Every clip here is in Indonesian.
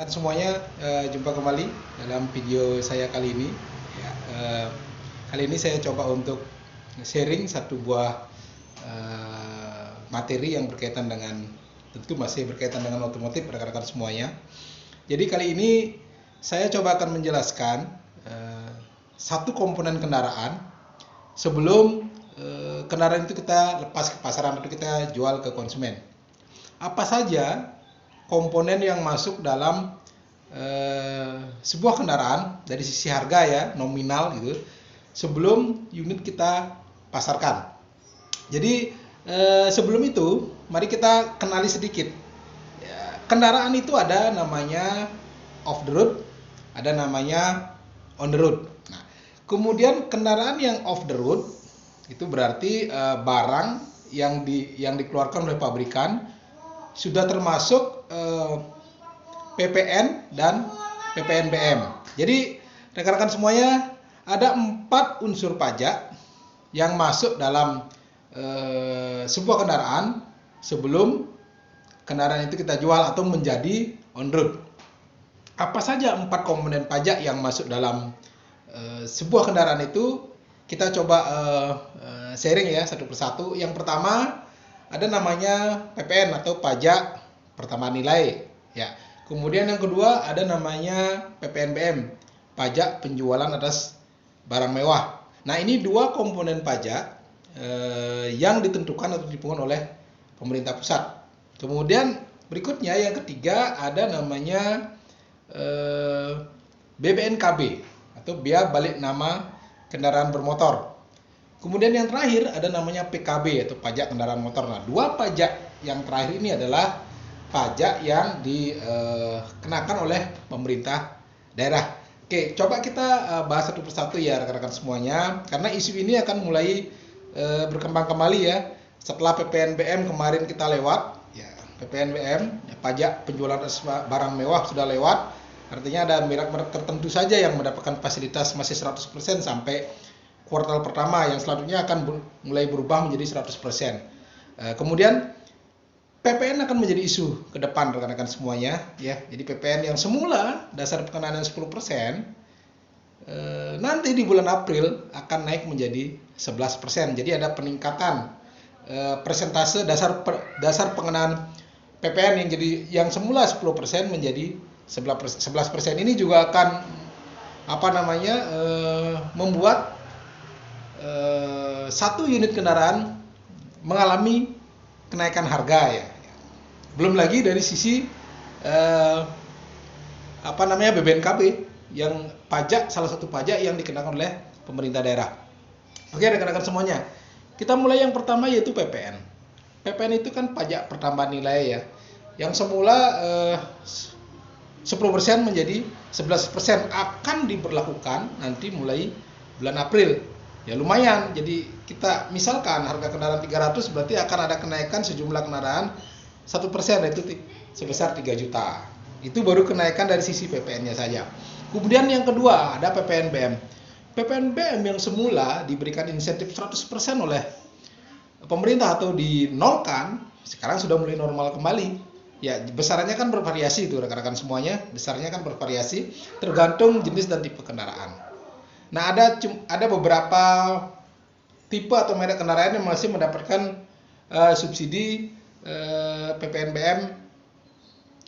Kan semuanya jumpa kembali dalam video saya kali ini. Ya, kali ini saya coba untuk sharing satu buah materi yang berkaitan dengan, tentu masih berkaitan dengan otomotif rekan-rekan semuanya. Jadi kali ini saya coba akan menjelaskan satu komponen kendaraan sebelum kendaraan itu kita lepas ke pasaran atau kita jual ke konsumen. Apa saja komponen yang masuk dalam sebuah kendaraan dari sisi harga ya, nominal gitu, sebelum unit kita pasarkan. Jadi sebelum itu mari kita kenali sedikit. Kendaraan itu ada namanya off the road, ada namanya on the road. Nah, kemudian kendaraan yang off the road itu berarti barang yang dikeluarkan oleh pabrikan sudah termasuk PPN dan PPNBM. Jadi rekan-rekan semuanya, ada 4 unsur pajak yang masuk dalam sebuah kendaraan sebelum kendaraan itu kita jual atau menjadi on road. Apa saja 4 komponen pajak yang masuk dalam sebuah kendaraan itu? Kita coba sharing ya satu persatu. Yang pertama ada namanya PPN atau pajak pertambahan nilai ya. Kemudian yang kedua ada namanya PPNBM, pajak penjualan atas barang mewah. Nah, ini 2 komponen pajak yang ditentukan atau dipungut oleh pemerintah pusat. Kemudian berikutnya yang ketiga ada namanya BBNKB atau biaya balik nama kendaraan bermotor. Kemudian yang terakhir ada namanya PKB atau pajak kendaraan motor. Nah, 2 pajak yang terakhir ini adalah pajak yang dikenakan oleh pemerintah daerah. Oke, coba kita bahas satu persatu ya rekan-rekan semuanya, karena isu ini akan mulai berkembang kembali ya. Setelah PPNBM kemarin kita lewat, ya PPNBM, ya, pajak penjualan barang mewah sudah lewat. Artinya ada merek-merek tertentu saja yang mendapatkan fasilitas masih 100% sampai kuartal pertama, yang selanjutnya akan mulai berubah menjadi 100%. Kemudian PPN akan menjadi isu ke depan rekan-rekan semuanya ya. Jadi PPN yang semula dasar pengenaan 10%, nanti di bulan April akan naik menjadi 11%. Jadi ada peningkatan persentase dasar pengenaan PPN yang semula 10% menjadi 11%. Ini juga akan membuat satu unit kendaraan mengalami kenaikan harga ya. Belum lagi dari sisi BBNKB yang salah satu pajak yang dikenakan oleh pemerintah daerah. Oke rekan-rekan semuanya, kita mulai yang pertama yaitu PPN. PPN itu kan pajak pertambahan nilai ya, yang semula 10% menjadi 11% akan diberlakukan nanti mulai bulan April. Ya lumayan, jadi kita misalkan harga kendaraan 300 berarti akan ada kenaikan sejumlah kendaraan 1% yaitu sebesar 3 juta. Itu baru kenaikan dari sisi PPN-nya saja. Kemudian yang kedua ada PPNBM. PPNBM yang semula diberikan insentif 100% oleh pemerintah atau dinolkan, sekarang sudah mulai normal kembali. Ya, besarnya kan bervariasi itu rekan-rekan semuanya, besarnya kan bervariasi tergantung jenis dan tipe kendaraan. Nah, ada beberapa tipe atau merek kendaraan yang masih mendapatkan subsidi PPNBM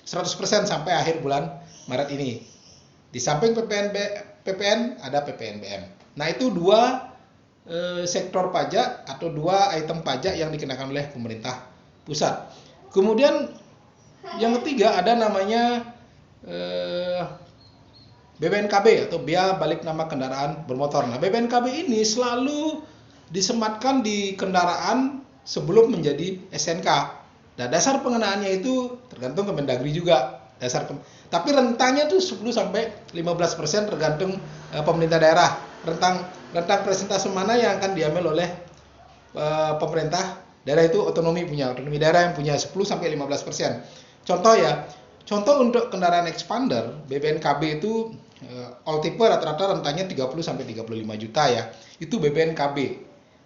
100% sampai akhir bulan Maret ini. Di samping PPN ada PPNBM. Nah, itu 2 sektor pajak atau 2 item pajak yang dikenakan oleh pemerintah pusat. Kemudian yang ketiga ada namanya BBNKB atau biaya balik nama kendaraan bermotor. Nah, BBNKB ini selalu disematkan di kendaraan sebelum menjadi SNK. Nah, dasar pengenaannya itu tergantung Kemendagri juga. Tapi rentangnya tuh 10 sampai 15% tergantung pemerintah daerah. Rentang persentase mana yang akan diambil oleh pemerintah daerah itu otonomi daerah yang punya 10 sampai 15%. Contoh untuk kendaraan expander, BBNKB itu all tipe rata-rata rentangnya 30 sampai 35 juta ya. Itu BBNKB.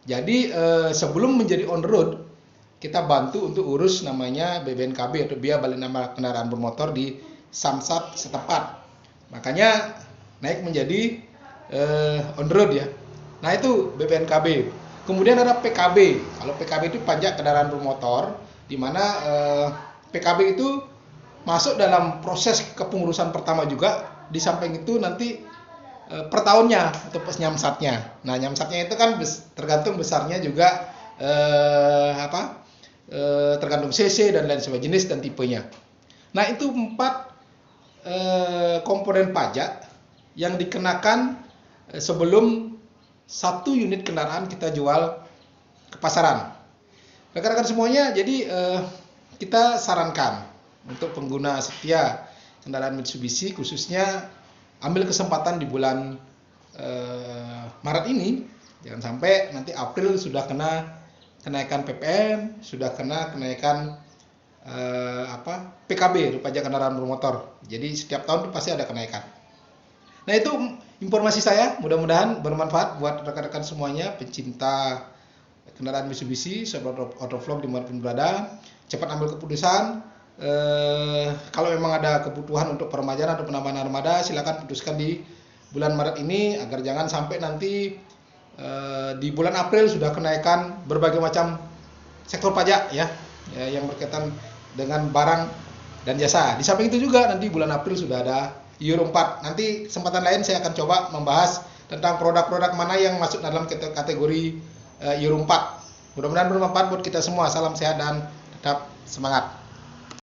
Jadi sebelum menjadi on road, kita bantu untuk urus namanya BBNKB atau biaya balik nama kendaraan bermotor di samsat setempat. Makanya naik menjadi on the road ya. Nah itu BPNKB. Kemudian ada PKB. Kalau PKB itu pajak kendaraan bermotor, di mana PKB itu masuk dalam proses kepengurusan pertama juga. Di samping itu nanti per tahunnya atau nyamsatnya. Nah nyamsatnya itu kan tergantung besarnya juga tergantung cc dan lain sebagainya, jenis dan tipenya. Nah itu 4 komponen pajak yang dikenakan sebelum 1 unit kendaraan kita jual ke pasaran. Rekan-rekan semuanya, jadi kita sarankan untuk pengguna setia kendaraan Mitsubishi khususnya ambil kesempatan di bulan Maret ini, jangan sampai nanti April sudah kena kenaikan PPN, sudah kena kenaikan PKB, pajak kendaraan bermotor. Jadi setiap tahun pasti ada kenaikan. Nah itu informasi saya, mudah-mudahan bermanfaat buat rekan-rekan semuanya pencinta kendaraan Mitsubishi, sobat Autovlog dimanapun berada. Cepat ambil keputusan. Kalau memang ada kebutuhan untuk peremajaan atau penambahan armada, silakan putuskan di bulan Maret ini agar jangan sampai nanti di bulan April sudah kenaikan berbagai macam sektor pajak ya yang berkaitan dengan barang dan jasa. Di samping itu juga nanti bulan April sudah ada Euro 4. Nanti kesempatan lain saya akan coba membahas tentang produk-produk mana yang masuk dalam kategori Euro 4. Mudah-mudahan bermanfaat buat kita semua. Salam sehat dan tetap semangat.